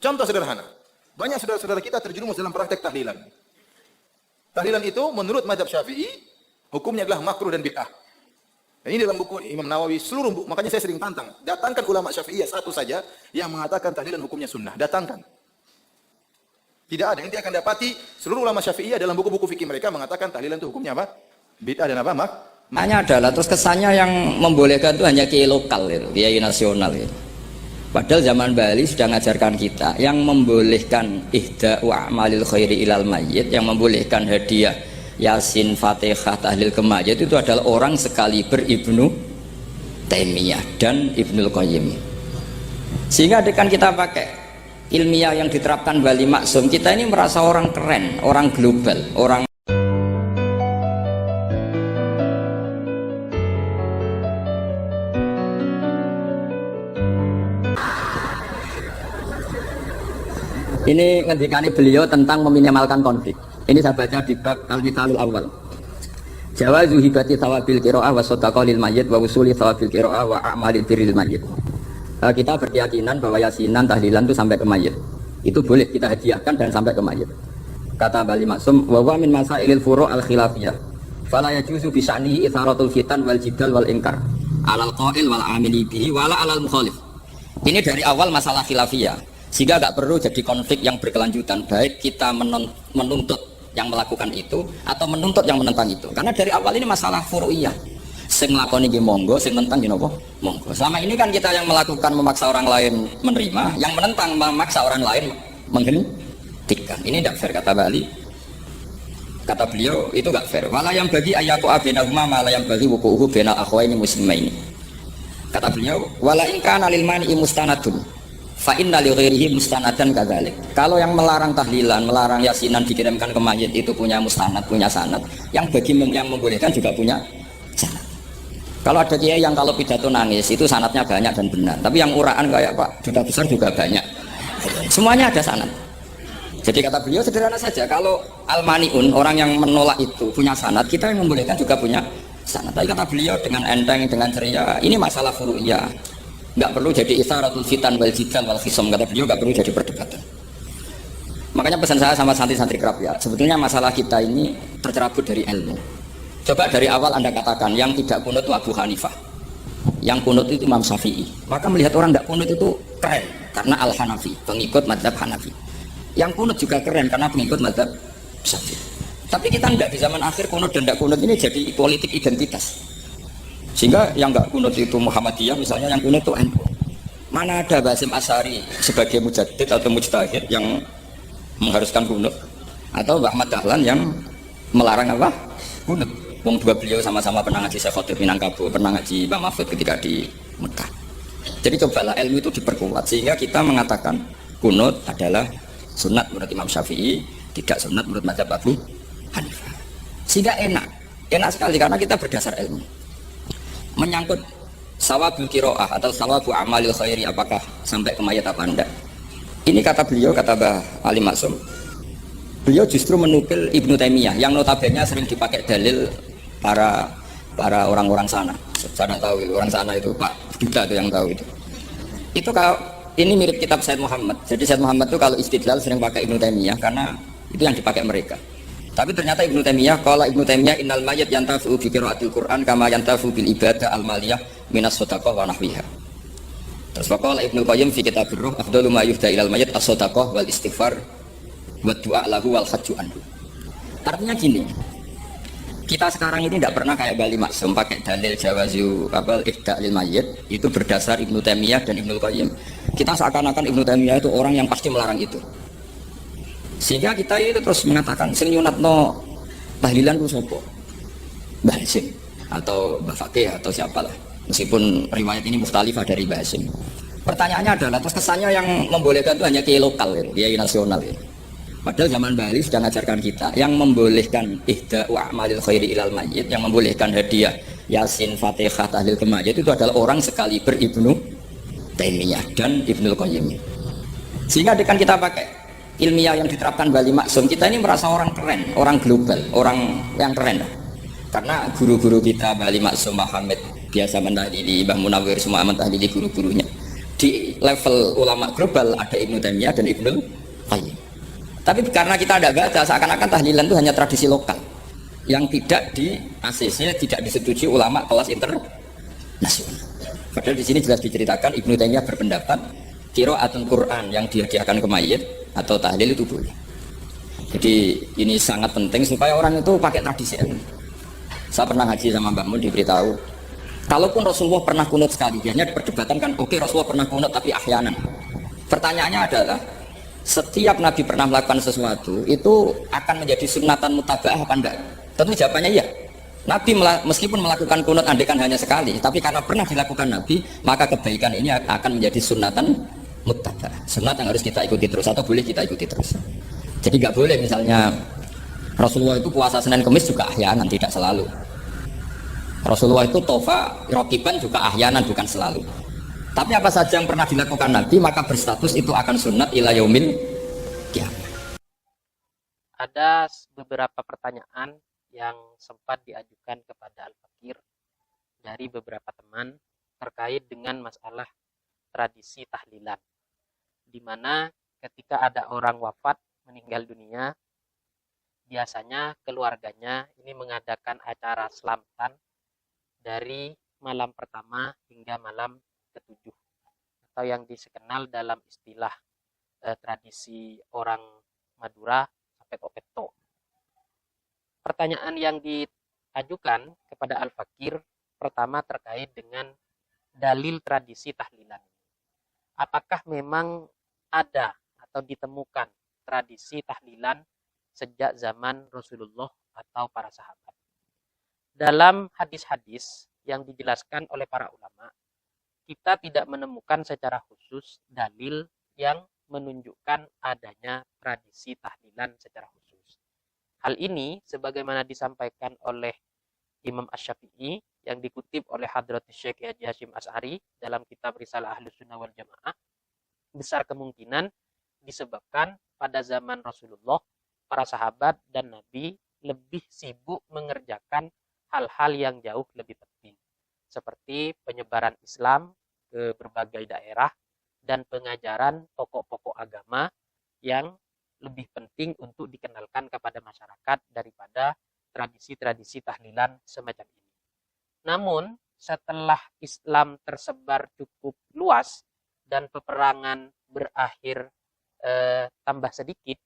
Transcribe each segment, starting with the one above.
Contoh sederhana. Banyak saudara-saudara kita terjerumus dalam praktek tahlilan. Tahlilan itu menurut mazhab Syafi'i hukumnya adalah makruh dan bid'ah. Dan ini dalam buku Imam Nawawi seluruh buku. Makanya saya sering tantang. Datangkan ulama Syafi'iyah satu saja yang mengatakan tahlilan hukumnya sunnah. Datangkan. Tidak ada. Nanti akan dapati seluruh ulama Syafi'iyah dalam buku-buku fikih mereka mengatakan tahlilan itu hukumnya apa? Bid'ah dan apa? Hanya adalah terus kesannya yang membolehkan itu hanya kiai lokal itu, kiai nasional itu. Padahal zaman Bali sudah mengajarkan kita yang membolehkan ihda'u a'malil khairi ilal mayyit, yang membolehkan hadiah Yasin, Fatihah, tahlil ke mayit itu adalah orang sekaliber Ibnu Taimiyah dan Ibnul Qayyim. Sehingga dengan kita pakai ilmiah yang diterapkan Bali Maksum, kita ini merasa orang keren, orang global, orang ini ngendikane beliau tentang meminimalkan konflik. Ini saya baca di bab Al-Mithalul Awal. Jawazu hibati thawabil qiraah wa shadaqah lil mayyit wa usuli thawabil qiraah wa a'malil birril mayyit. Kita berkeyakinan bahwa yasinan tahlilan itu sampai ke mayit. Itu boleh kita hadiahkan dan sampai ke mayit. Kata Bali Maksum, wa huwa min masailil furu' al-khilafiyah. Fala yajuzu bi sya'nihi itharatul fitan wal jidal wal inkar. Alal qail wal amili bihi wala alal mukhalif. Ini dari awal masalah khilafiyah. Sehingga nggak perlu jadi konflik yang berkelanjutan, baik kita menuntut yang melakukan itu atau menuntut yang menentang itu. Karena dari awal ini masalah furu'iyah. Sing nglakoni nggih monggo, sing nentang nggih napa? Monggo. Selama ini kan kita yang melakukan memaksa orang lain menerima, yang menentang memaksa orang lain menghentikan. Ini tidak fair kata Bali. Kata beliau itu nggak fair. Wala yang bagi ayaku abenahuma mala yang bagi wukuhu benal akhwaini muslimaini. Kata beliau, wala in kana lil mani mustanadun. Fa inna li ghairihi mustanadan kadzalik. Kalau yang melarang tahlilan, melarang yasinan dikirimkan ke mayit itu punya mustanad, punya sanad. Yang bagi yang membolehkan juga punya sanad. Kalau ada kiai yang kalau pidato nangis itu sanadnya banyak dan benar. Tapi yang uraan kayak Pak Duta Besar juga banyak. Semuanya ada sanad. Jadi kata beliau sederhana saja, kalau al-maniun, orang yang menolak itu punya sanad, kita yang membolehkan juga punya sanad. Tapi kata beliau dengan enteng, dengan ceria, ini masalah furu'iyah. Nggak perlu jadi itharatul fitan wal jidal wal khisam, kata beliau, nggak perlu jadi perdebatan. Makanya pesan saya sama santri-santri kerap ya, sebetulnya masalah kita ini tercerabut dari ilmu. Coba dari awal Anda katakan yang tidak kunut itu Abu Hanifah, yang kunut itu Imam Syafi'i, maka melihat orang tidak kunut itu keren karena Al-Hanafi, pengikut mazhab Hanafi. Yang kunut juga keren karena pengikut mazhab Syafi'i. Tapi kita tidak di zaman akhir kunut dan tidak kunut ini jadi politik identitas. Sehingga yang nggak kunut itu Muhammadiyah misalnya, yang kunut itu NU. Mana ada Basim Asy'ari sebagai mujaddid atau mujtahid yang mengharuskan kunut, atau Ahmad Dahlan yang melarang apa? Kunut. Wong dua beliau sama-sama pernah ngaji Syekh Khatib Minangkabau, pernah ngaji Imam Mahfud ketika di Mekah. Jadi cobalah ilmu itu diperkuat sehingga kita mengatakan kunut adalah sunat menurut Imam Syafi'i, tidak sunat menurut mazhab Abu Hanifah. Sehingga enak sekali karena kita berdasar ilmu. Menyangkut sawabul qiraah atau sawabu amalil khairi, apakah sampai ke mayat apa enggak, ini kata beliau, kata Mbah Ali Maksum, beliau justru menukil Ibnu Taimiyah yang notabene sering dipakai dalil para orang-orang sana. Saya tahu itu orang sana itu Pak Duta itu yang tahu itu kalau ini mirip kitab Said Muhammad. Jadi Said Muhammad itu kalau istidlal sering pakai Ibnu Taimiyah karena itu yang dipakai mereka. Tapi ternyata Ibnu Taimiyah, kalau Ibnu Taimiyah innal mayyit yantafu bi qiraatil Qur'an kama yantafu bil ibadah al maliyah minas shadaqah wa nahwiha. Terus qala Ibnu Qayyim fi kitabir ruh afdalu ma yuhda ilal mayyit as-shadaqah wal istighfar wa du'a lahu wal hajju anhu. Artinya gini, kita sekarang ini tidak pernah kayak Bali Maksum pakai dalil jawazu apa ihda lil mayyit itu berdasar Ibnu Taimiyah dan Ibnu Qayyim. Kita seakan-akan Ibnu Taimiyah itu orang yang pasti melarang itu. Sehingga kita itu terus mengatakan sing nyunatno tahlilan ku sapa? Mbah Hasim atau Mbah Fakih atau siapalah. Meskipun riwayat ini mukhtalifah dari Mbah Hasim. Pertanyaannya adalah terus kesannya yang membolehkan itu hanya kiai lokal ya, kiai nasional ya. Padahal zaman Bali sudah mengajarkan kita yang membolehkan ihda'u a'malil khairi ilal mayyit, yang membolehkan hadiah Yasin, Fatihah, tahlil ke mayit itu adalah orang sekaliber Ibnu Taimiyah dan Ibnul Qayyim. Sehingga dengan kita pakai ilmiah yang diterapkan Bali Maksum, kita ini merasa orang keren, orang global, orang yang keren. Karena guru-guru kita Bali Maksum, Muhammad biasa mentahlili, Mbah Munawir semua mentahlili guru-gurunya. Di level ulama global ada Ibnu Taimiyah dan Ibnu Qayyim. Tapi karena kita tidak baca, seakan-akan tahlilan itu hanya tradisi lokal yang tidak di ACC, tidak disetujui ulama kelas internasional. Padahal di sini jelas diceritakan Ibnu Taimiyah berpendapat qiraatul Quran yang dihadiahkan ke mayit atau tahlil itu boleh. Jadi ini sangat penting supaya orang itu pakai tradisi. Saya pernah ngaji sama Mbak Mun, diberitahu kalaupun Rasulullah pernah kunut sekali, hanya perdebatan kan, oke Rasulullah pernah kunut tapi ahyanan. Pertanyaannya adalah setiap Nabi pernah melakukan sesuatu itu akan menjadi sunnatan mutaba'ah apa enggak? Tentu jawabannya iya. Nabi meskipun melakukan kunut andekan hanya sekali, tapi karena pernah dilakukan Nabi, maka kebaikan ini akan menjadi sunnatan mutaba'ah. Sunnat yang harus kita ikuti terus atau boleh kita ikuti terus. Jadi nggak boleh misalnya Rasulullah itu puasa Senin Kemis juga ahyanan, tidak selalu. Rasulullah itu tofa rokiban juga ahyanan, bukan selalu. Tapi apa saja yang pernah dilakukan Nabi maka berstatus itu akan sunat ila yaumil qiyamah. Ada beberapa pertanyaan yang sempat diajukan kepada Al-Fakir dari beberapa teman terkait dengan masalah tradisi tahlilan, di mana ketika ada orang wafat meninggal dunia, biasanya keluarganya ini mengadakan acara selamatan dari malam pertama hingga malam ketujuh, atau yang dikenal dalam istilah tradisi orang Madura peto-peto. Pertanyaan yang diajukan kepada Al-Fakir pertama terkait dengan dalil tradisi tahlilan. Apakah memang ada atau ditemukan tradisi tahlilan sejak zaman Rasulullah atau para sahabat? Dalam hadis-hadis yang dijelaskan oleh para ulama, kita tidak menemukan secara khusus dalil yang menunjukkan adanya tradisi tahlilan secara khusus. Hal ini sebagaimana disampaikan oleh Imam Asy-Syafi'i yang dikutip oleh Hadratus Syekh Haji Hasyim Asy'ari dalam kitab Risalah Ahlus Sunnah wal Jamaah, besar kemungkinan disebabkan pada zaman Rasulullah, para sahabat dan Nabi lebih sibuk mengerjakan hal-hal yang jauh lebih penting, seperti penyebaran Islam ke berbagai daerah dan pengajaran pokok-pokok agama yang lebih penting untuk dikenalkan kepada masyarakat daripada tradisi-tradisi tahlilan semacam ini. Namun, setelah Islam tersebar cukup luas dan peperangan berakhir tambah sedikit,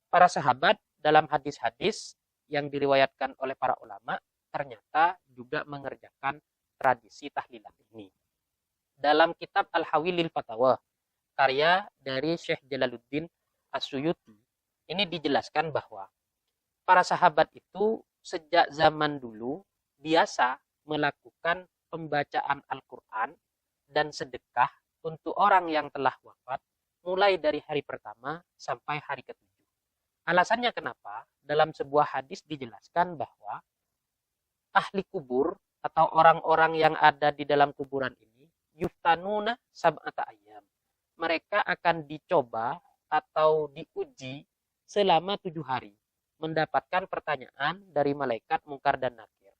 para sahabat dalam hadis-hadis yang diriwayatkan oleh para ulama ternyata juga mengerjakan tradisi tahlilan ini. Dalam kitab Al-Hawilil Fatawa, karya dari Syekh Jalaluddin As-Suyuti, ini dijelaskan bahwa para sahabat itu sejak zaman dulu biasa melakukan pembacaan Al-Quran dan sedekah untuk orang yang telah wafat mulai dari hari pertama sampai hari ketujuh. Alasannya kenapa? Dalam sebuah hadis dijelaskan bahwa ahli kubur atau orang-orang yang ada di dalam kuburan ini yuftanuna sab'ata ayyam. Mereka akan dicoba atau diuji selama 7 hari, mendapatkan pertanyaan dari malaikat Munkar dan Nakir.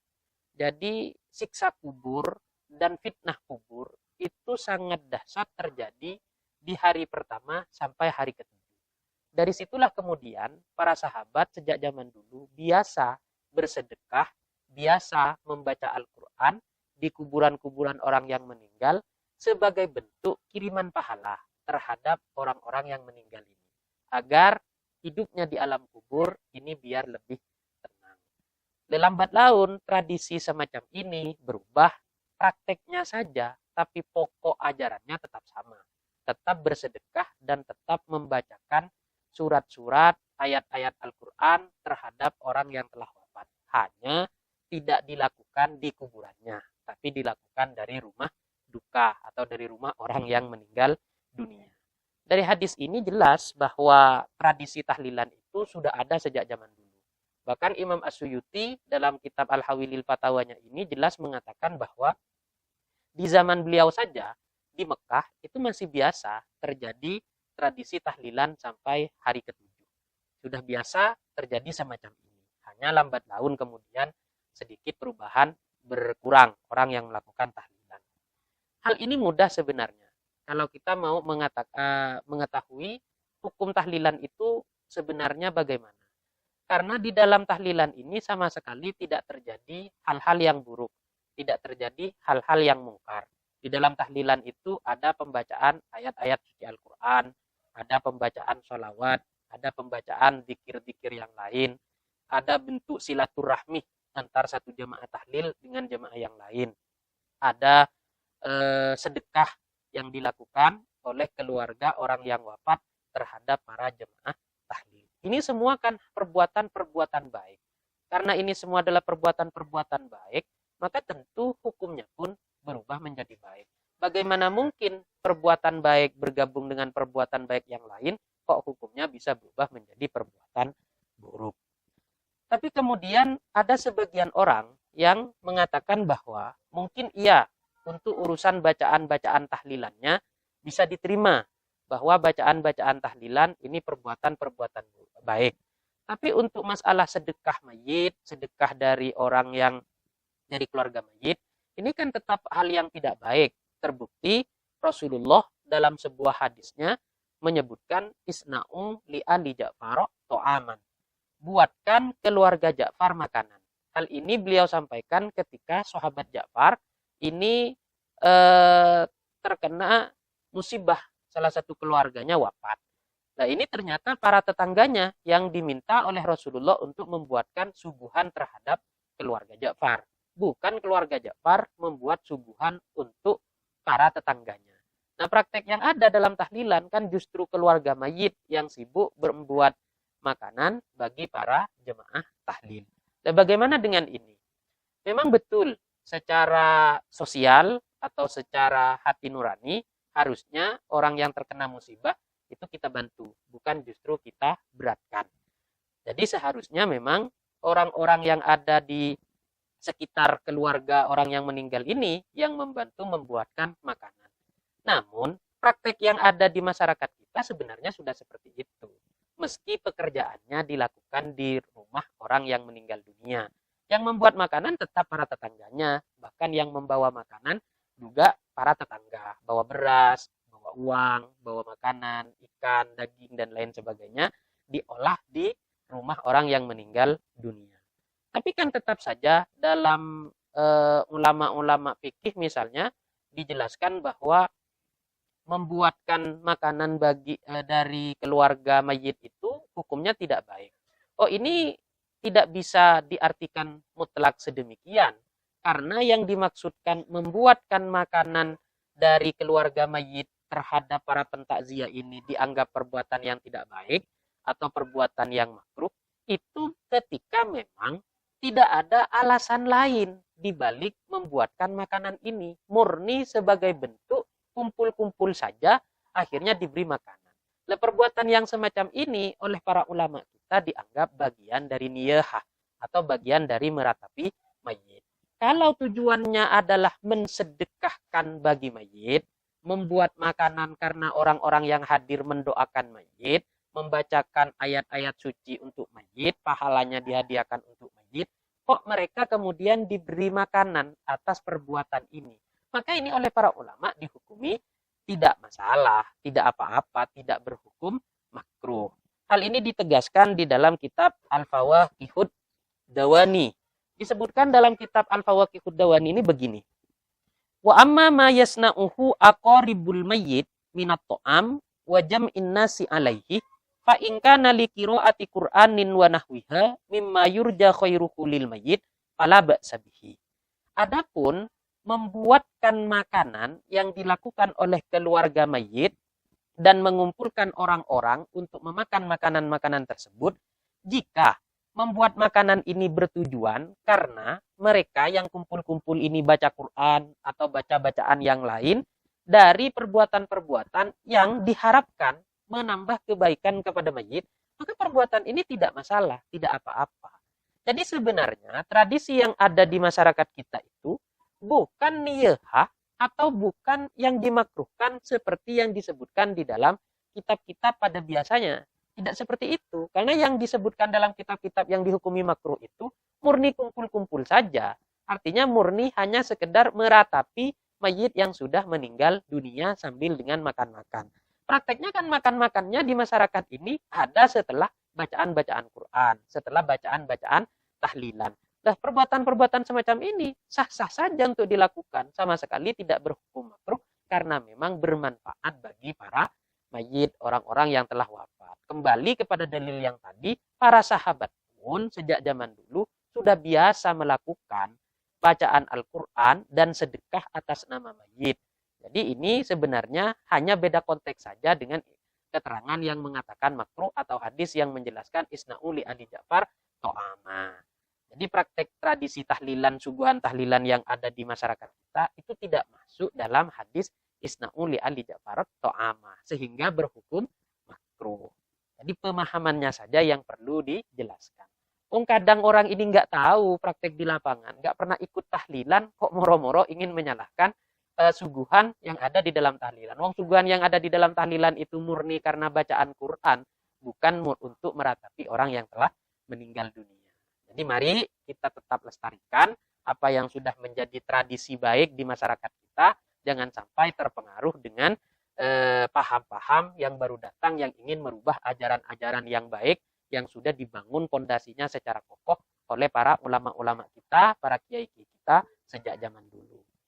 Jadi siksa kubur dan fitnah kubur itu sangat dahsyat terjadi di hari pertama sampai hari ketujuh. Dari situlah kemudian para sahabat sejak zaman dulu biasa bersedekah, biasa membaca Al-Quran di kuburan-kuburan orang yang meninggal sebagai bentuk kiriman pahala terhadap orang-orang yang meninggal ini, agar hidupnya di alam kubur ini biar lebih tenang. Lambat laun tradisi semacam ini berubah, prakteknya saja, tapi pokok ajarannya tetap sama. Tetap bersedekah dan tetap membacakan surat-surat, ayat-ayat Al-Quran terhadap orang yang telah wafat. Hanya tidak dilakukan di kuburannya, tapi dilakukan dari rumah duka atau dari rumah orang yang meninggal dunia. Dari hadis ini jelas bahwa tradisi tahlilan itu sudah ada sejak zaman dulu. Bahkan Imam As-Suyuti dalam kitab Al-Hawilil Fatawanya ini jelas mengatakan bahwa di zaman beliau saja di Mekah itu masih biasa terjadi tradisi tahlilan sampai hari ketujuh. Sudah biasa terjadi semacam ini. Hanya lambat laun kemudian sedikit perubahan berkurang orang yang melakukan tahlilan. Hal ini mudah sebenarnya. kalau kita mau mengetahui hukum tahlilan itu sebenarnya bagaimana. Karena di dalam tahlilan ini sama sekali tidak terjadi hal-hal yang buruk, tidak terjadi hal-hal yang mungkar. Di dalam tahlilan itu ada pembacaan ayat-ayat suci Al-Quran, ada pembacaan sholawat, ada pembacaan zikir-zikir yang lain, ada bentuk silaturahmi antar satu jamaah tahlil dengan jamaah yang lain, ada sedekah yang dilakukan oleh keluarga orang yang wafat terhadap para jemaah tahlil. Ini semua kan perbuatan-perbuatan baik. Karena ini semua adalah perbuatan-perbuatan baik, maka tentu hukumnya pun berubah menjadi baik. Bagaimana mungkin perbuatan baik bergabung dengan perbuatan baik yang lain, kok hukumnya bisa berubah menjadi perbuatan buruk. Tapi kemudian ada sebagian orang yang mengatakan bahwa mungkin iya, untuk urusan bacaan-bacaan tahlilannya bisa diterima, bahwa bacaan-bacaan tahlilan ini perbuatan-perbuatan baik. Tapi untuk masalah sedekah mayit, sedekah dari orang yang dari keluarga mayit, ini kan tetap hal yang tidak baik. Terbukti Rasulullah dalam sebuah hadisnya menyebutkan isna'u li ali Ja'far to'aman. Buatkan keluarga Ja'far makanan. Hal ini beliau sampaikan ketika sahabat Ja'far ini terkena musibah, salah satu keluarganya wafat. Nah ini ternyata para tetangganya yang diminta oleh Rasulullah untuk membuatkan suguhan terhadap keluarga Ja'far. Bukan keluarga Ja'far membuat suguhan untuk para tetangganya. Nah praktek yang ada dalam tahlilan kan justru keluarga mayit yang sibuk membuat makanan bagi para jemaah tahlil. Dan bagaimana dengan ini? Memang betul secara sosial atau secara hati nurani harusnya orang yang terkena musibah itu kita bantu, bukan justru kita beratkan. Jadi seharusnya memang orang-orang yang ada di sekitar keluarga orang yang meninggal ini yang membantu membuatkan makanan. Namun praktek yang ada di masyarakat kita sebenarnya sudah seperti itu. Meski pekerjaannya dilakukan di rumah orang yang meninggal dunia. Yang membuat makanan tetap para tetangganya. Bahkan yang membawa makanan juga para tetangga. Bawa beras, bawa uang, bawa makanan, ikan, daging, dan lain sebagainya. Diolah di rumah orang yang meninggal dunia. Tapi kan tetap saja dalam ulama-ulama fikih misalnya dijelaskan bahwa membuatkan makanan bagi dari keluarga mayit itu hukumnya tidak baik. Oh ini tidak bisa diartikan mutlak sedemikian. Karena yang dimaksudkan membuatkan makanan dari keluarga mayit terhadap para pentakziah ini dianggap perbuatan yang tidak baik atau perbuatan yang makruh, itu ketika memang tidak ada alasan lain dibalik membuatkan makanan ini. Murni sebagai bentuk kumpul-kumpul saja akhirnya diberi makanan. Nah, perbuatan yang semacam ini oleh para ulama kita dianggap bagian dari niyahah atau bagian dari meratapi mayit. Kalau tujuannya adalah mensedekahkan bagi mayit, membuat makanan karena orang-orang yang hadir mendoakan mayit, membacakan ayat-ayat suci untuk mayit, pahalanya dihadiahkan untuk mayit, kok mereka kemudian diberi makanan atas perbuatan ini? Maka ini oleh para ulama dihukumi tidak masalah, tidak apa-apa, tidak berhukum makruh. Hal ini ditegaskan di dalam kitab Al-Fawaqihud Dawani. Disebutkan dalam kitab Al-Fawaqihud Dawani ini begini. Wa amma ma yasna'uhu aqaribul mayyit minat ta'am wa jam'in nasi alaihi fa in kana li qira'ati Qur'anin wa nahwiha mimma yurja khairuhu lil mayyit fala ba'sa bihi. Adapun membuatkan makanan yang dilakukan oleh keluarga mayit dan mengumpulkan orang-orang untuk memakan makanan-makanan tersebut, jika membuat makanan ini bertujuan karena mereka yang kumpul-kumpul ini baca Quran atau baca-bacaan yang lain dari perbuatan-perbuatan yang diharapkan menambah kebaikan kepada mayit, maka perbuatan ini tidak masalah, tidak apa-apa. Jadi sebenarnya tradisi yang ada di masyarakat kita itu bukan niyahah atau bukan yang dimakruhkan seperti yang disebutkan di dalam kitab-kitab pada biasanya. Tidak seperti itu. Karena yang disebutkan dalam kitab-kitab yang dihukumi makruh itu murni kumpul-kumpul saja. Artinya murni hanya sekedar meratapi mayit yang sudah meninggal dunia sambil dengan makan-makan. Prakteknya kan makan-makannya di masyarakat ini ada setelah bacaan-bacaan Quran, setelah bacaan-bacaan tahlilan. Nah, perbuatan-perbuatan semacam ini sah-sah saja untuk dilakukan, sama sekali tidak berhukum makruh karena memang bermanfaat bagi para mayit, orang-orang yang telah wafat. Kembali kepada dalil yang tadi, para sahabat pun sejak zaman dulu sudah biasa melakukan bacaan Al-Quran dan sedekah atas nama mayit. Jadi ini sebenarnya hanya beda konteks saja dengan keterangan yang mengatakan makruh atau hadis yang menjelaskan isna'u li Ali Ja'far to'ama. Jadi praktek tradisi tahlilan, suguhan tahlilan yang ada di masyarakat kita itu tidak masuk dalam hadis isna'u li Ali Ja'far to'ama. Sehingga berhukum makruh. Jadi pemahamannya saja yang perlu dijelaskan. Kadang orang ini nggak tahu praktek di lapangan, nggak pernah ikut tahlilan, kok moro-moro ingin menyalahkan suguhan yang ada di dalam tahlilan. Suguhan yang ada di dalam tahlilan itu murni karena bacaan Quran, bukan untuk meratapi orang yang telah meninggal dunia. Jadi mari kita tetap lestarikan apa yang sudah menjadi tradisi baik di masyarakat kita, jangan sampai terpengaruh dengan paham-paham yang baru datang yang ingin merubah ajaran-ajaran yang baik yang sudah dibangun fondasinya secara kokoh oleh para ulama-ulama kita, para kiai kita sejak zaman dulu.